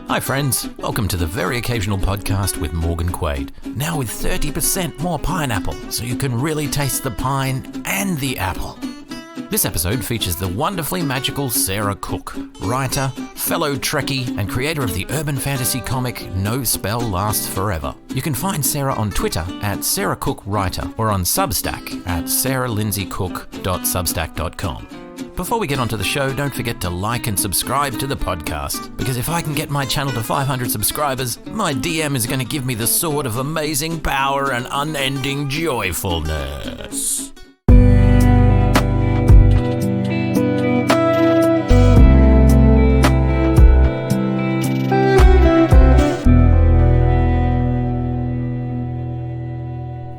Hi friends, welcome to the Very Occasional Podcast with Morgan Quaid. Now with 30% more pineapple, so you can really taste the pine and the apple. This episode features the wonderfully magical Sarah Cooke, writer, fellow Trekkie, and creator of the urban fantasy comic No Spell Lasts Forever. You can find Sarah on Twitter at Sarah Cooke Writer or on Substack at sarahlindsaycook.substack.com. Before we get onto the show, don't forget to like and subscribe to the podcast, because if I can get my channel to 500 subscribers, my DM is going to give me the sword of amazing power and unending joyfulness.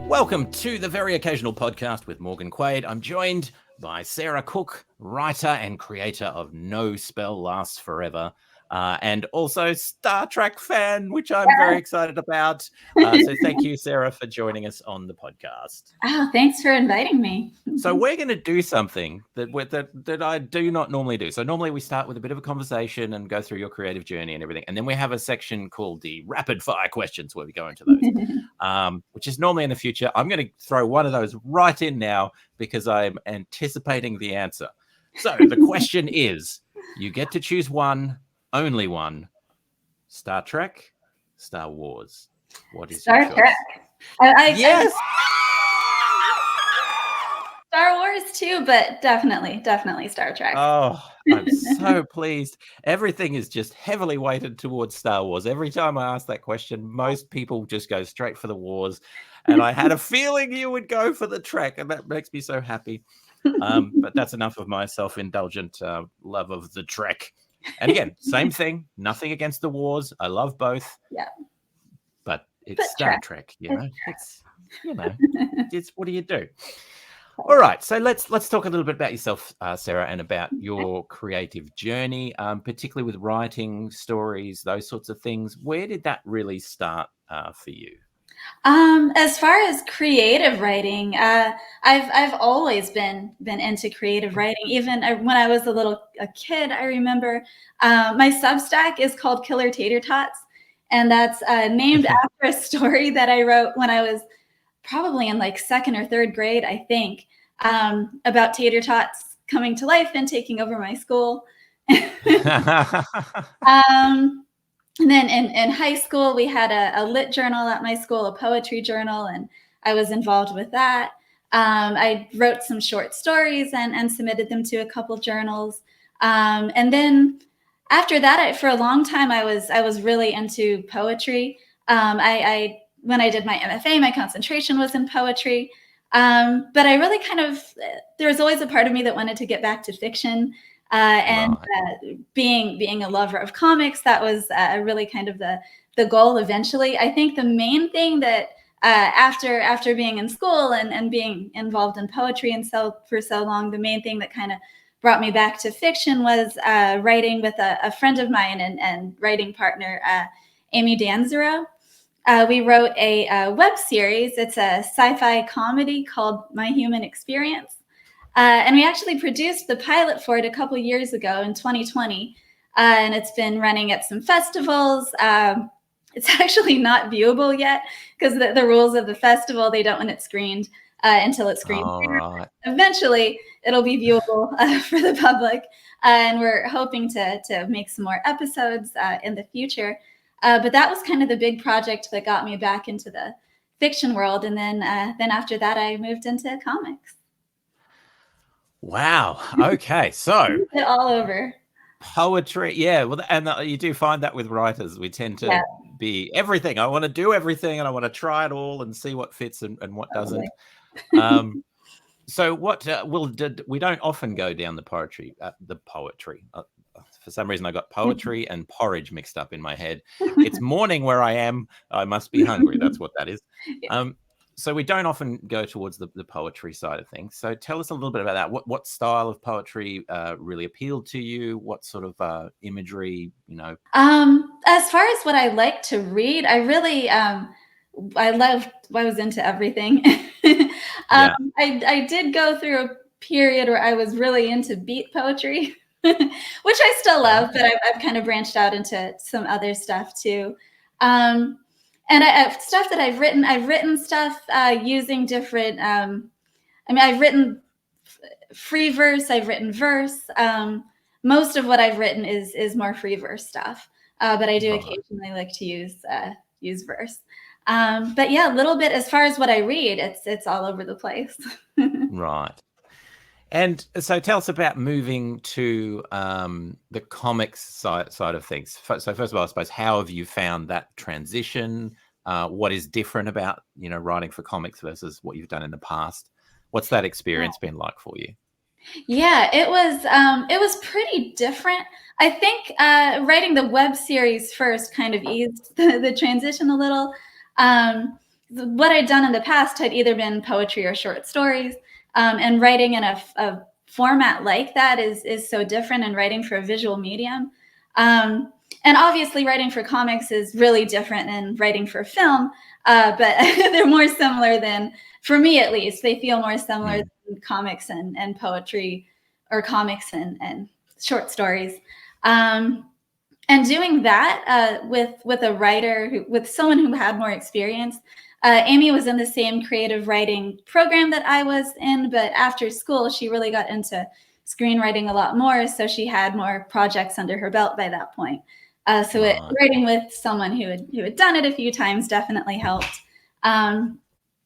Welcome to the Very Occasional Podcast with Morgan Quaid. I'm joined by Sarah Cooke, writer and creator of No Spell Lasts Forever, and also Star Trek fan, which I'm very excited about. So thank you, Sarah, for joining us on the podcast. Oh, thanks for inviting me. So we're going to do something that I do not normally do. So normally we start with a bit of a conversation and go through your creative journey and everything. And then we have a section called the rapid fire questions where we go into those, which is normally in the future. I'm going to throw one of those right in now because I'm anticipating the answer. So the question is, you get to choose one, only one. Star Trek, Star Wars. What is Star your choice? Trek? Yes. Star Wars too, but definitely Star Trek. Oh, I'm so pleased. Everything is just heavily weighted towards Star Wars. Every time I ask that question, most people just go straight for the wars. And I had a feeling you would go for the Trek, and that makes me so happy. But that's enough of my self-indulgent love of the Trek. And again, same thing. Nothing against the wars. I love both. Yeah. But it's Star Trek, you know. It's what do you do? All right, so let's talk a little bit about yourself, Sarah, and about your creative journey, particularly with writing stories, those sorts of things. Where did that really start for you? As far as creative writing, I've always been into creative writing. Even when I was a kid, I remember my Substack is called Killer Tater Tots, and that's named after a story that I wrote when I was probably in like second or third grade, I think, about tater tots coming to life and taking over my school. And then in high school, we had a lit journal at my school, a poetry journal, and I was involved with that. I wrote some short stories and submitted them to a couple journals. And then after that, for a long time, I was really into poetry. When I did my MFA, my concentration was in poetry. But I really there was always a part of me that wanted to get back to fiction. Being a lover of comics, that was really kind of the goal eventually. I think the main thing that after being in school and being involved in poetry for so long, the main thing that kind of brought me back to fiction was writing with a friend of mine and writing partner, Amy Danzero. We wrote a web series. It's a sci-fi comedy called My Human Experience. And we actually produced the pilot for it a couple years ago in 2020. And it's been running at some festivals. It's actually not viewable yet because the rules of the festival, they don't want it screened until it's screened. Right. Eventually, it'll be viewable for the public. And we're hoping to make some more episodes in the future. But that was kind of the big project that got me back into the fiction world. And then after that, I moved into comics. Wow. Okay. So it all over. Poetry. Yeah. Well, and you do find that with writers. We tend to be everything. I want to do everything and I want to try it all and see what fits and what doesn't. So what we don't often go down the poetry. For some reason, I got poetry and porridge mixed up in my head. It's morning where I am. I must be hungry. That's what that is. So we don't often go towards the poetry side of things. So tell us a little bit about that. What style of poetry really appealed to you? What sort of imagery, As far as what I like to read, I really, I was into everything. I did go through a period where I was really into beat poetry. which I still love, but I've kind of branched out into some other stuff too. And stuff that I've written stuff using different, I've written free verse, I've written verse. Most of what I've written is more free verse stuff, but I do occasionally like to use verse. But yeah, a little bit as far as what I read, it's all over the place. Right. And so tell us about moving to the comics side of things. So first of all, I suppose, how have you found that transition? What is different about, writing for comics versus what you've done in the past? What's that experience been like for you? Yeah, it was pretty different. I think writing the web series first kind of eased the transition a little. What I'd done in the past had either been poetry or short stories, and writing in a format like that is so different, and writing for a visual medium. And obviously writing for comics is really different than writing for film, but they're more similar than, for me at least, they feel more similar than comics and poetry, or comics and short stories. And doing that with a writer, with someone who had more experience. Amy was in the same creative writing program that I was in, but after school, she really got into screenwriting a lot more, so she had more projects under her belt by that point. Writing with someone who had done it a few times definitely helped. And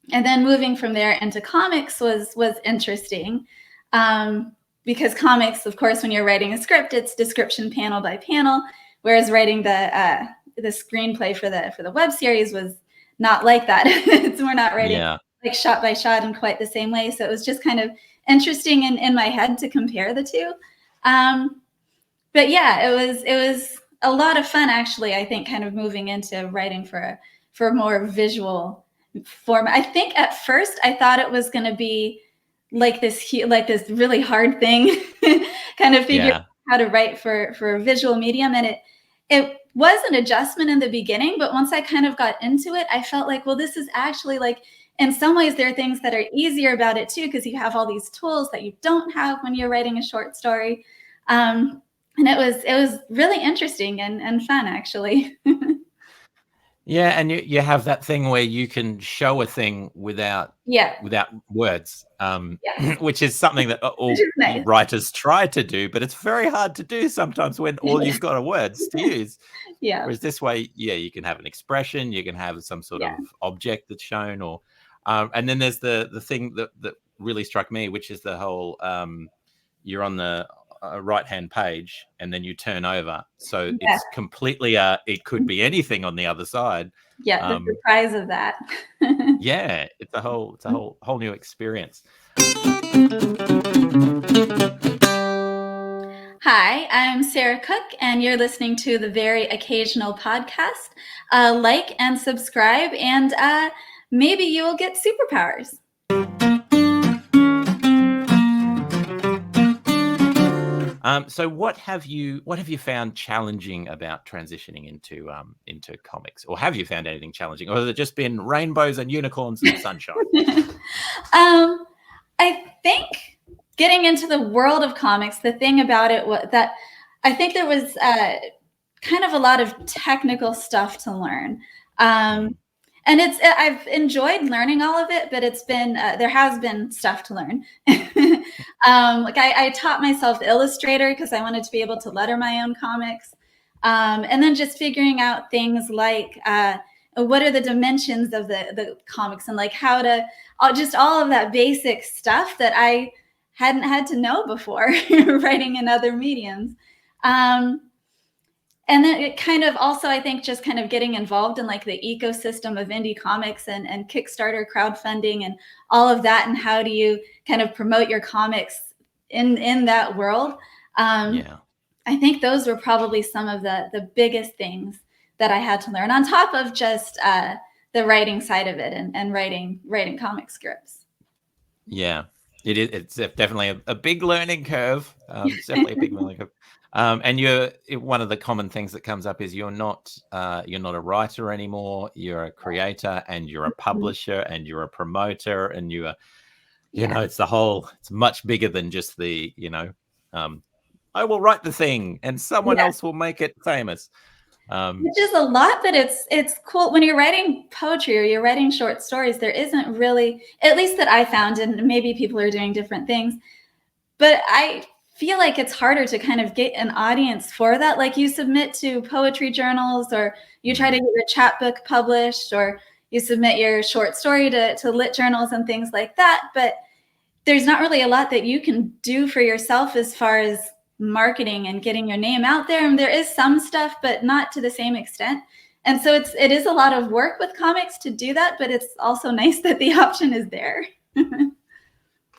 then moving from there into comics was interesting, because comics, of course, when you're writing a script, it's description panel by panel, whereas writing the screenplay for the web series was not like that. We're not writing like shot by shot in quite the same way. So it was just kind of interesting in my head to compare the two. But yeah, it was a lot of fun, actually. I think kind of moving into writing for a more visual format. I think at first I thought it was going to be like this really hard thing, kind of figure out how to write for a visual medium, and it was an adjustment in the beginning, but once I kind of got into it, I felt like, well, this is actually, like, in some ways there are things that are easier about it too, because you have all these tools that you don't have when you're writing a short story. And it was really interesting and fun, actually. Yeah, and you have that thing where you can show a thing without words, which is something that all writers try to do, but it's very hard to do sometimes when all you've got are words to use. Whereas this way, you can have an expression, you can have some sort of object that's shown, or and then there's the thing that really struck me, which is the whole you're on the right-hand page and then you turn over, so it's completely it could be anything on the other side. The surprise of that. It's a whole new experience. Hi, I'm Sarah Cooke, and you're listening to the Very Occasional Podcast. Like and subscribe, and maybe you will get superpowers. So what have you found challenging about transitioning into comics, or have you found anything challenging, or has it just been rainbows and unicorns and sunshine? I think getting into the world of comics, the thing about it was that I think there was kind of a lot of technical stuff to learn. And I've enjoyed learning all of it, but it's been there has been stuff to learn. Like I taught myself Illustrator because I wanted to be able to letter my own comics, and then just figuring out things like what are the dimensions of the comics, and like how to just all of that basic stuff that I hadn't had to know before writing in other mediums. And then it kind of also, I think, just kind of getting involved in like the ecosystem of indie comics and Kickstarter crowdfunding and all of that, and how do you kind of promote your comics in that world. I think those were probably some of the biggest things that I had to learn, on top of just the writing side of it and writing comic scripts. Yeah, it is. It's definitely a big learning curve. It's definitely a big learning curve. And one of the common things that comes up is you're not a writer anymore. You're a creator, and you're a publisher, and you're a promoter, and you are, it's much bigger than just the I will write the thing and someone Yeah. else will make it famous. Which is a lot, but it's cool when you're writing poetry or you're writing short stories. There isn't really, at least that I found, and maybe people are doing different things, but I feel like it's harder to kind of get an audience for that. Like you submit to poetry journals, or you try to get your chapbook published, or you submit your short story to lit journals and things like that. But there's not really a lot that you can do for yourself as far as marketing and getting your name out there. And there is some stuff, but not to the same extent. And so it is a lot of work with comics to do that, but it's also nice that the option is there.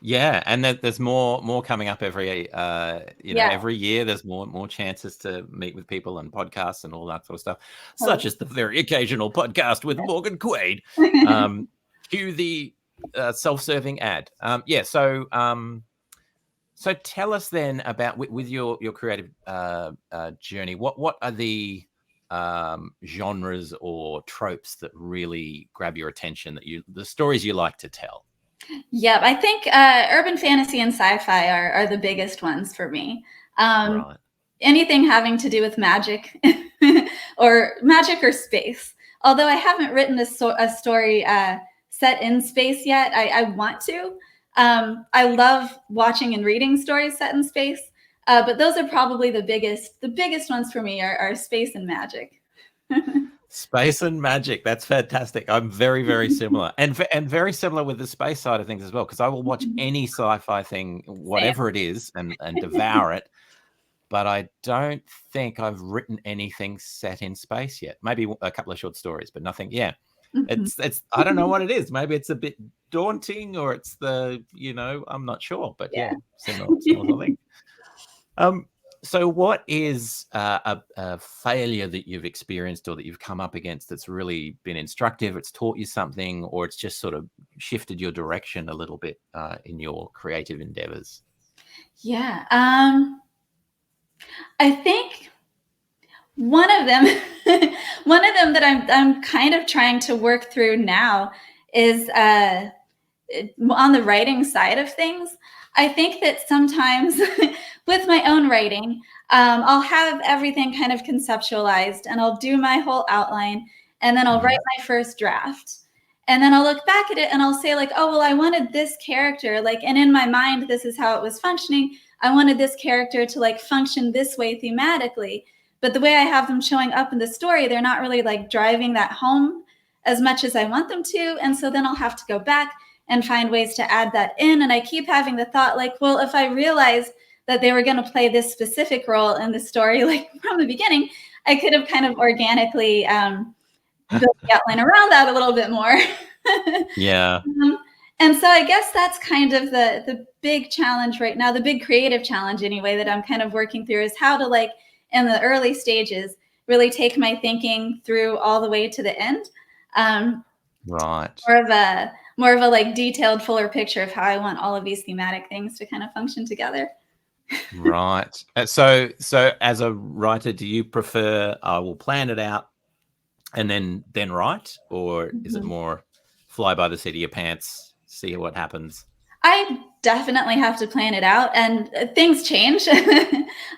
Yeah, and there's more coming up every every year. There's more chances to meet with people and podcasts and all that sort of stuff, such as the very occasional podcast with Morgan Quaid. Cue the self-serving ad. So tell us then about with your creative journey. What are the genres or tropes that really grab your attention? The stories you like to tell? Yep, I think urban fantasy and sci-fi are the biggest ones for me. Right. Anything having to do with magic or space. Although I haven't written a story set in space yet, I want to. I love watching and reading stories set in space, but those are probably the biggest ones for me are space and magic. Space and magic. That's fantastic. I'm very, very similar, and very similar with the space side of things as well, because I will watch any sci-fi thing, whatever it is, and devour it. But I don't think I've written anything set in space yet. Maybe a couple of short stories, but nothing. Yeah, it's I don't know what it is. Maybe it's a bit daunting, or it's I'm not sure. But yeah, similar thing. So what is a failure that you've experienced or that you've come up against that's really been instructive? It's taught you something, or it's just sort of shifted your direction a little bit in your creative endeavors? Yeah. I think one of them that I'm kind of trying to work through now is on the writing side of things. I think that sometimes with my own writing, I'll have everything kind of conceptualized and I'll do my whole outline and then I'll write my first draft. And then I'll look back at it and I'll say like, oh, well, I wanted this character, like, and in my mind, this is how it was functioning. I wanted this character to like function this way thematically. But the way I have them showing up in the story, they're not really like driving that home as much as I want them to. And so then I'll have to go back and find ways to add that in. And I keep having the thought like, well, if I realized that they were going to play this specific role in the story, like from the beginning, I could have kind of organically built the outline around that a little bit more. Yeah. And so I guess that's kind of the big challenge right now, the big creative challenge anyway, that I'm kind of working through is how to like in the early stages, really take my thinking through all the way to the end. Right. More of a like detailed, fuller picture of how I want all of these thematic things to kind of function together. Right. So as a writer, do you prefer I will plan it out and then write, or is it more fly by the seat of your pants, see what happens? I definitely have to plan it out, and things change.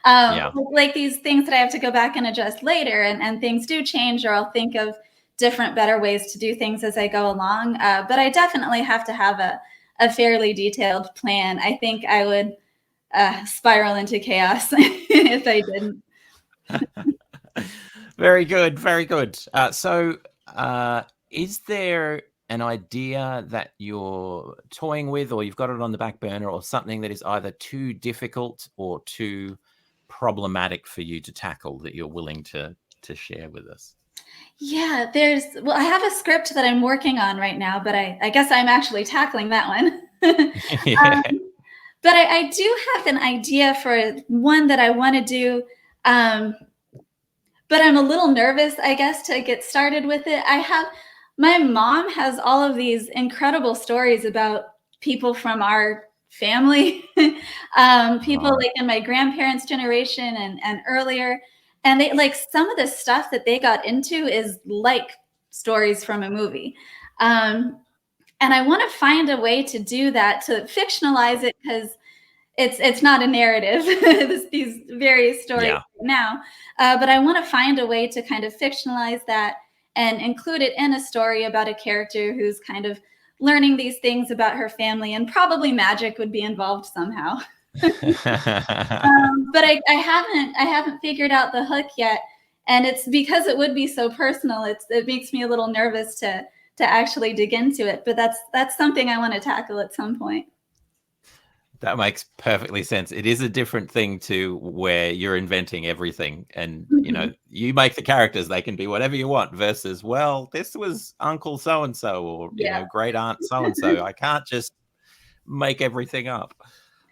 Like these things that I have to go back and adjust later, and things do change, or I'll think of different, better ways to do things as I go along. But I definitely have to have a fairly detailed plan. I think I would spiral into chaos if I didn't. Very good, very good. So is there an idea that you're toying with, or you've got it on the back burner, or something that is either too difficult or too problematic for you to tackle that you're willing to share with us? Yeah, I have a script that I'm working on right now, but I guess I'm actually tackling that one. Yeah. But I do have an idea for one that I want to do. But I'm a little nervous, I guess, to get started with it. My mom has all of these incredible stories about people from our family, people like in my grandparents' generation and earlier. And they like some of the stuff that they got into is like stories from a movie. And I want to find a way to do that, to fictionalize it, because it's not a narrative, these various stories now, but I want to find a way to kind of fictionalize that and include it in a story about a character who's kind of learning these things about her family, and probably magic would be involved somehow. But I haven't figured out the hook yet, and it's because it would be so personal. It makes me a little nervous to actually dig into it. But that's something I want to tackle at some point. That makes perfectly sense. It is a different thing to where you're inventing everything, and you know, you make the characters, they can be whatever you want, versus, well, this was Uncle so and so, or you know, great aunt so and so. I can't just make everything up.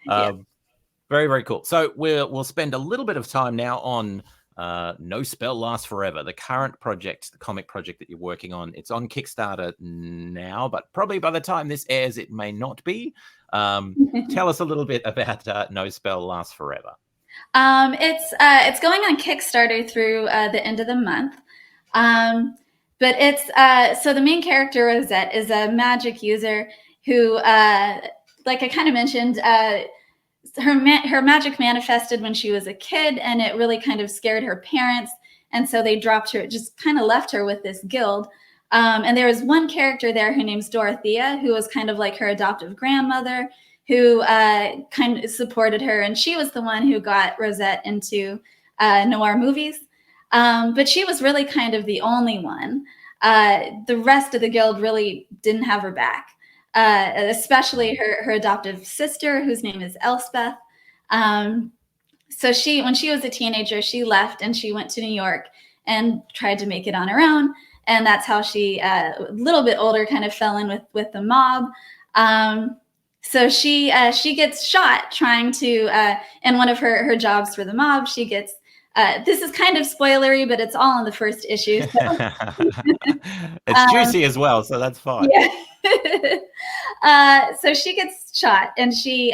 Very, very cool. So we'll spend a little bit of time now on No Spell Lasts Forever, the current project, the comic project that you're working on. It's on Kickstarter now, but probably by the time this airs, it may not be. Tell us a little bit about No Spell Lasts Forever. It's going on Kickstarter through the end of the month. But it's so the main character, Rosette, is a magic user who, like I kind of mentioned, her magic manifested when she was a kid, and it really kind of scared her parents. And so they dropped her, just kind of left her with this guild. And there was one character there, her name's Dorothea, who was kind of like her adoptive grandmother, who kind of supported her. And she was the one who got Rosette into noir movies. But she was really kind of the only one. The rest of the guild really didn't have her back. Especially her adoptive sister, whose name is Elspeth. So when she was a teenager, she left and she went to New York and tried to make it on her own. And that's how she, a little bit older, kind of fell in with the mob. So she gets shot trying to, in one of her jobs for the mob, she gets, this is kind of spoilery, but it's all in the first issue. So. It's juicy as well, so that's fine. Yeah. So she gets shot, and she,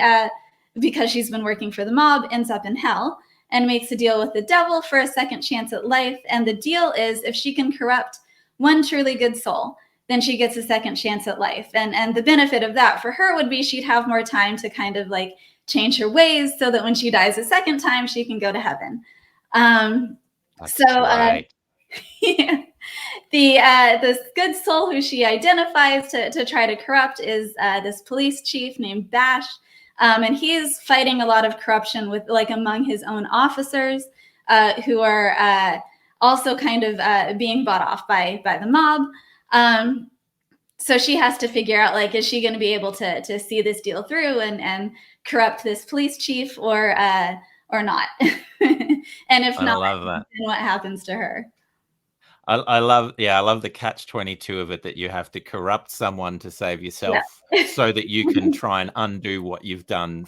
because she's been working for the mob, ends up in hell and makes a deal with the devil for a second chance at life. And the deal is, if she can corrupt one truly good soul, then she gets a second chance at life. And the benefit of that for her would be she'd have more time to kind of like change her ways, so that when she dies a second time, she can go to heaven. Yeah. This good soul who she identifies to try to corrupt is this police chief named Bash, and he's fighting a lot of corruption with, like, among his own officers who are also kind of being bought off by the mob. So she has to figure out, like, is she going to be able to see this deal through and corrupt this police chief or not? And if not, then what happens to her? I love the catch-22 of it, that you have to corrupt someone to save yourself, so that you can try and undo what you've done.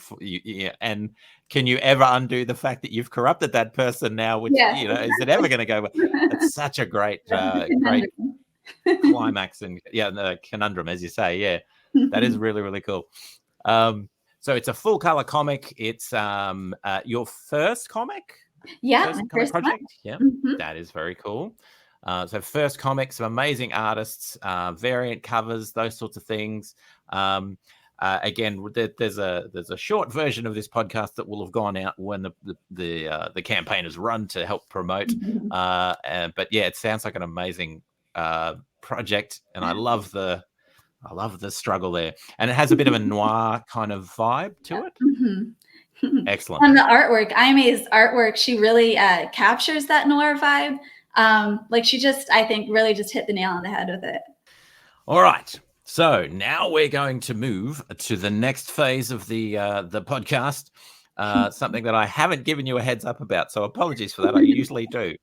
And can you ever undo the fact that you've corrupted that person now? Which, you know, is it ever going to go? It's such a great climax and the conundrum, as you say. Yeah, that is really, really cool. So it's a full color comic. It's your first comic. First project. Yeah, that is very cool. So first comic, some amazing artists, variant covers, those sorts of things. Again, there's a short version of this podcast that will have gone out when the campaign is run to help promote. But yeah, it sounds like an amazing project, and I love the struggle there, and it has a bit of a noir kind of vibe to it. Excellent. And the artwork, Aime's artwork, she really captures that noir vibe. Like, she just, I think, really just hit the nail on the head with it. All right. So now we're going to move to the next phase of the podcast, something that I haven't given you a heads up about. So apologies for that. I usually do.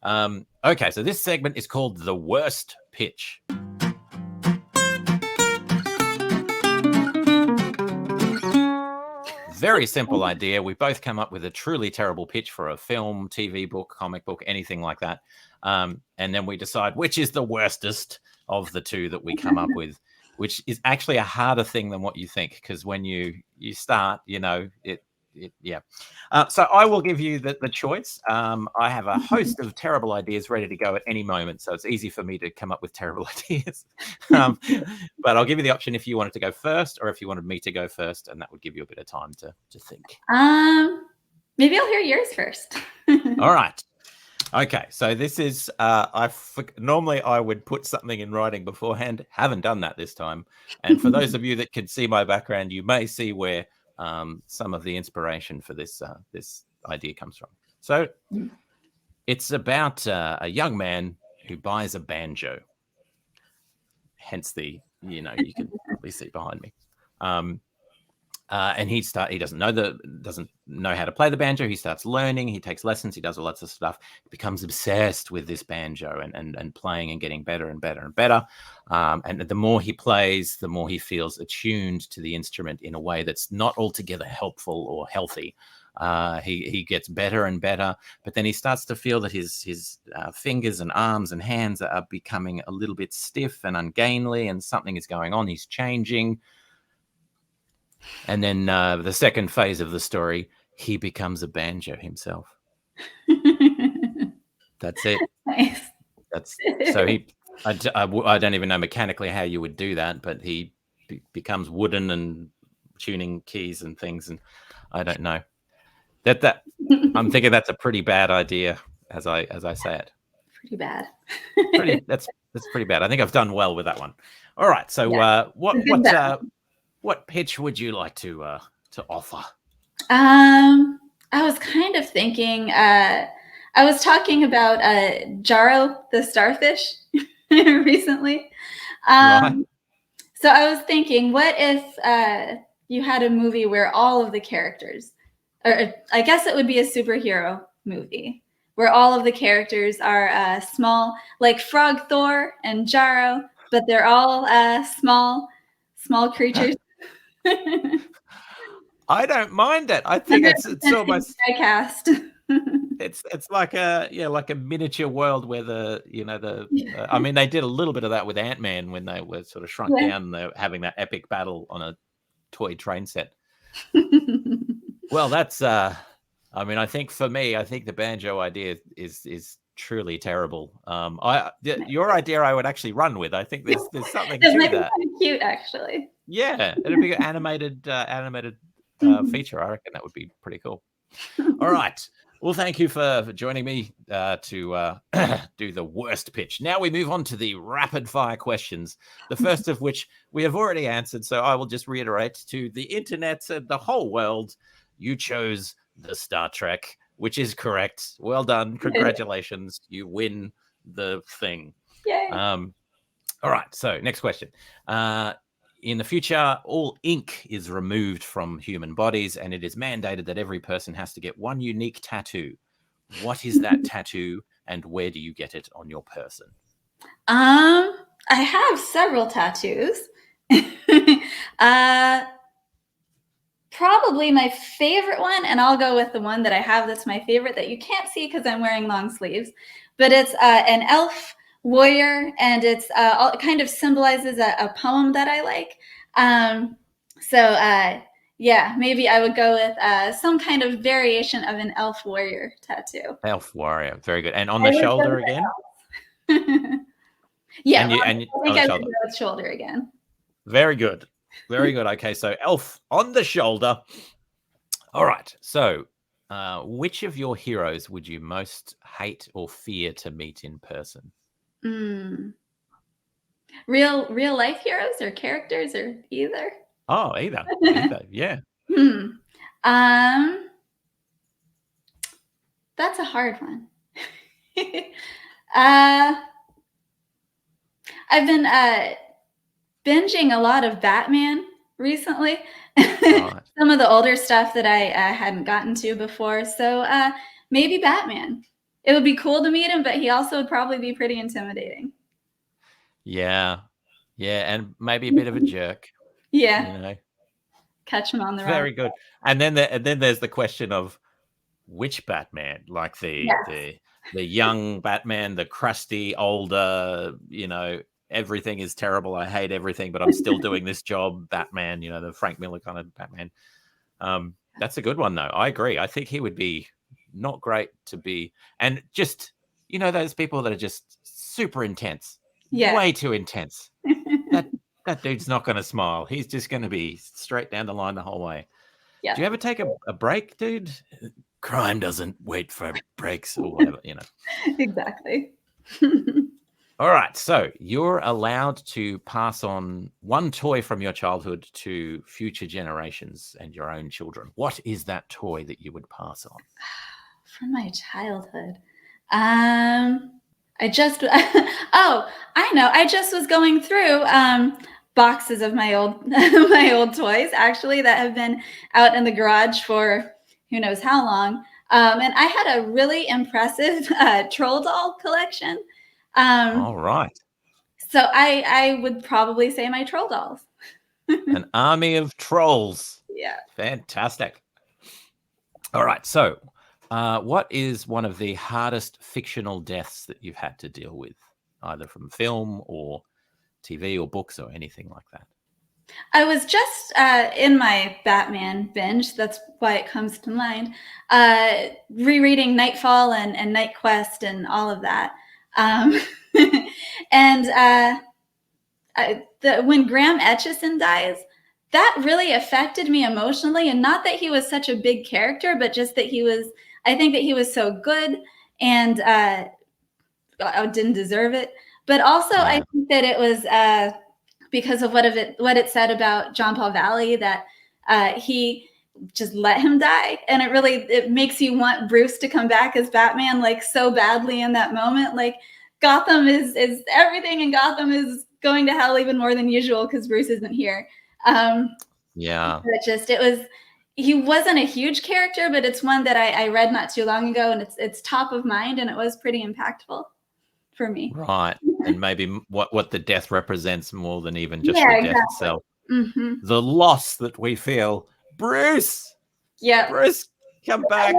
Okay. So this segment is called The Worst Pitch. Very simple idea. We both come up with a truly terrible pitch for a film, TV book, comic book, anything like that. And then we decide which is the worstest of the two that we come up with, which is actually a harder thing than what you think. Because when you start, you know, yeah. So I will give you the choice. I have a host of terrible ideas ready to go at any moment, so it's easy for me to come up with terrible ideas. But I'll give you the option if you wanted to go first, or if you wanted me to go first, and that would give you a bit of time to think. Maybe I'll hear yours first. All right. Okay, so this is normally I would put something in writing beforehand. Haven't done that this time. And for those of you that can see my background, you may see where some of the inspiration for this idea comes from. So it's about a young man who buys a banjo. Hence the, you can probably see behind me. And he doesn't know how to play the banjo. He starts learning. He takes lessons. He does lots of stuff. He becomes obsessed with this banjo and playing and getting better and better and better. And the more he plays, the more he feels attuned to the instrument in a way that's not altogether helpful or healthy. He gets better and better, but then he starts to feel that his fingers and arms and hands are becoming a little bit stiff and ungainly, and something is going on. He's changing. And then the second phase of the story, he becomes a banjo himself. That's it. Nice. I don't even know mechanically how you would do that, but he becomes wooden and tuning keys and things, and I don't know. That I'm thinking that's a pretty bad idea as I say it. Pretty bad. That's pretty bad. I think I've done well with that one. All right. So what pitch would you like to offer? I was kind of thinking. I was talking about Jaro the starfish recently. Right. So I was thinking, what if you had a movie where all of the characters, or I guess it would be a superhero movie, where all of the characters are small, like Frog Thor and Jaro, but they're all small creatures. I don't mind it. I think it's almost cast. it's like a miniature world where I mean, they did a little bit of that with Ant-Man when they were sort of shrunk down. They're having that epic battle on a toy train set. Well, that's I mean, I think for me, I think the banjo idea is truly terrible. Your idea I would actually run with. I think there's something to that. Kind of cute, actually. Yeah, it'd be an animated feature. I reckon that would be pretty cool. All right. Well, thank you for joining me to do the worst pitch. Now we move on to the rapid fire questions, the first of which we have already answered. So I will just reiterate to the internet and the whole world, you chose the Star Trek, which is correct. Well done. Congratulations. You win the thing. Yay. All right. So next question. In the future, all ink is removed from human bodies, and it is mandated that every person has to get one unique tattoo. What is that tattoo, and where do you get it on your person? I have several tattoos. Probably my favorite one, and I'll go with the one that I have that's my favorite that you can't see because I'm wearing long sleeves, but it's an elf warrior, and it kind of symbolizes a poem that I like. Yeah, maybe I would go with some kind of variation of an elf warrior tattoo. Elf warrior, very good. And on the shoulder again? Yeah, I think I would go with shoulder again. Very good. Very good. Okay, so elf on the shoulder. All right. So which of your heroes would you most hate or fear to meet in person? Real life heroes or characters or either? Oh, either. Yeah. That's a hard one. I've been binging a lot of Batman recently. Right. Some of the older stuff that I hadn't gotten to before. So maybe Batman. It would be cool to meet him, but he also would probably be pretty intimidating. Yeah. Yeah, and maybe a bit of a jerk. Yeah. Catch him on the run. Very good. And then there's the question of which Batman, like the young Batman, the crusty, older, everything is terrible. I hate everything, but I'm still doing this job. Batman, the Frank Miller kind of Batman. That's a good one, though. I agree. I think he would be not great to be, and just, those people that are just super intense, Yeah. way too intense. That dude's not going to smile. He's just going to be straight down the line the whole way. Yeah. Do you ever take a break, dude? Crime doesn't wait for breaks or whatever, Exactly. All right. So you're allowed to pass on one toy from your childhood to future generations and your own children. What is that toy that you would pass on? From my childhood. I just oh, I know. I just was going through boxes of my old my old toys actually that have been out in the garage for who knows how long. And I had a really impressive troll doll collection. All right. So I would probably say my troll dolls. An army of trolls. Yeah. Fantastic. All right. So, what is one of the hardest fictional deaths that you've had to deal with, either from film or TV or books or anything like that? I was just in my Batman binge. That's why it comes to mind. Rereading Nightfall and Night Quest and all of that. And when Graham Etchison dies, that really affected me emotionally. And not that he was such a big character, but just that I think that he was so good and I didn't deserve it. But also, yeah. I think that it was because of what it said about John Paul Valley, that he just let him die. And it makes you want Bruce to come back as Batman, like, so badly in that moment. Like, Gotham is everything, and Gotham is going to hell even more than usual because Bruce isn't here. Yeah. He wasn't a huge character, but it's one that I read not too long ago, and it's top of mind, and it was pretty impactful for me. Right. And maybe what the death represents more than even just the death itself. Mm-hmm. The loss that we feel. Bruce! Yeah. Bruce, come back.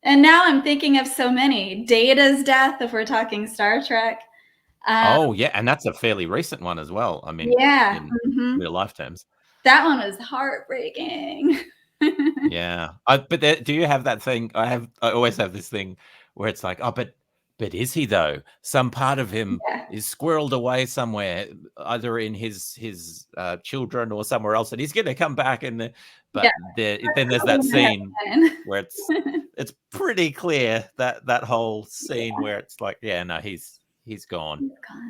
And now I'm thinking of so many. Data's death, if we're talking Star Trek. Oh, yeah. And that's a fairly recent one as well. I mean, in real life terms. That one was heartbreaking. Yeah. But do you have that thing? I always have this thing where it's like, oh, but is he though? Some part of him is squirreled away somewhere, either in his children or somewhere else, and he's going to come back. Then there's that scene where it's pretty clear that whole scene where it's like, yeah, no, he's gone.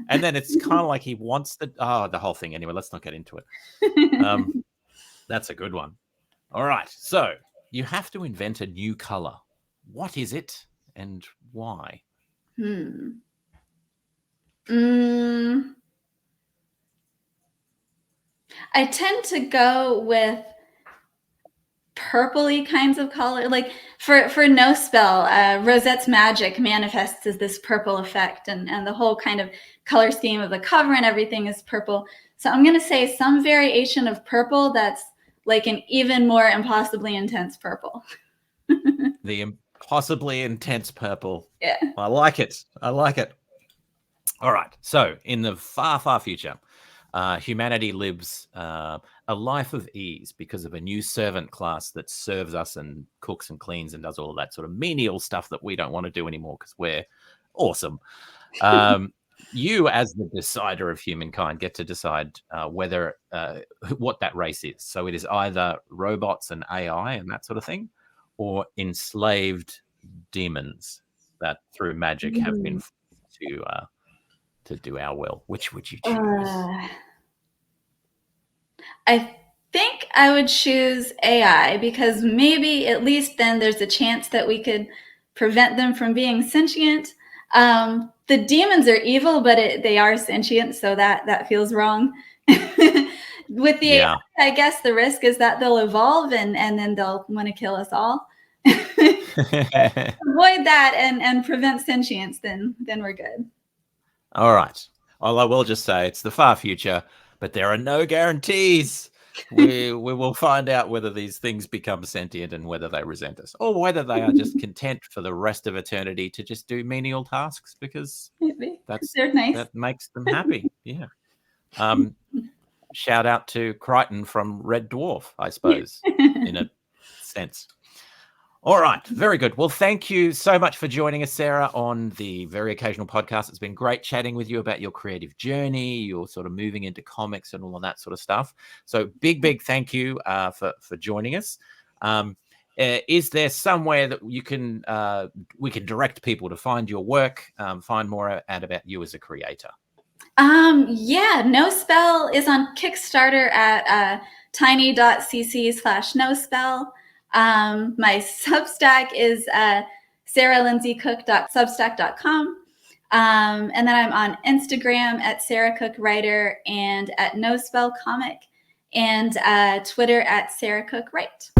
And then it's kind of like he wants the whole thing. Anyway, let's not get into it. That's a good one. All right. So you have to invent a new color. What is it and why? I tend to go with purpley kinds of color. Like for No Spell, Rosette's magic manifests as this purple effect, and the whole kind of color scheme of the cover and everything is purple. So I'm going to say some variation of purple that's like an even more impossibly intense purple. The impossibly intense purple. Yeah. I like it. All right. So in the far, far future, humanity lives a life of ease because of a new servant class that serves us and cooks and cleans and does all of that sort of menial stuff that we don't want to do anymore because we're awesome. You, as the decider of humankind, get to decide whether what that race is. So it is either robots and AI and that sort of thing, or enslaved demons that through magic have been to do our will. Which would you choose? I think I would choose AI because maybe at least then there's a chance that we could prevent them from being sentient. The demons are evil, but they are sentient, so that feels wrong. With the AI, I guess the risk is that they'll evolve and then they'll want to kill us all. Avoid that and prevent sentience, then we're good. All right. Well, I will just say it's the far future, but there are no guarantees. We will find out whether these things become sentient and whether they resent us, or whether they are just content for the rest of eternity to just do menial tasks because they're nice. that makes them happy. Yeah. shout out to Crichton from Red Dwarf, I suppose, in a sense. All right, very good. Well, thank you so much for joining us, Sarah, on the Very Occasional Podcast. It's been great chatting with you about your creative journey, your sort of moving into comics and all of that sort of stuff. So big thank you for joining us. Is there somewhere that you can we can direct people to find your work, find more out about you as a creator? Yeah, No Spell is on Kickstarter at tiny.cc/nospell. My Substack is sarahlindsaycooke.substack.com. And then I'm on Instagram at Sarah Cooke Writer and at No Spell Comic, and Twitter at Sarah Cooke Write.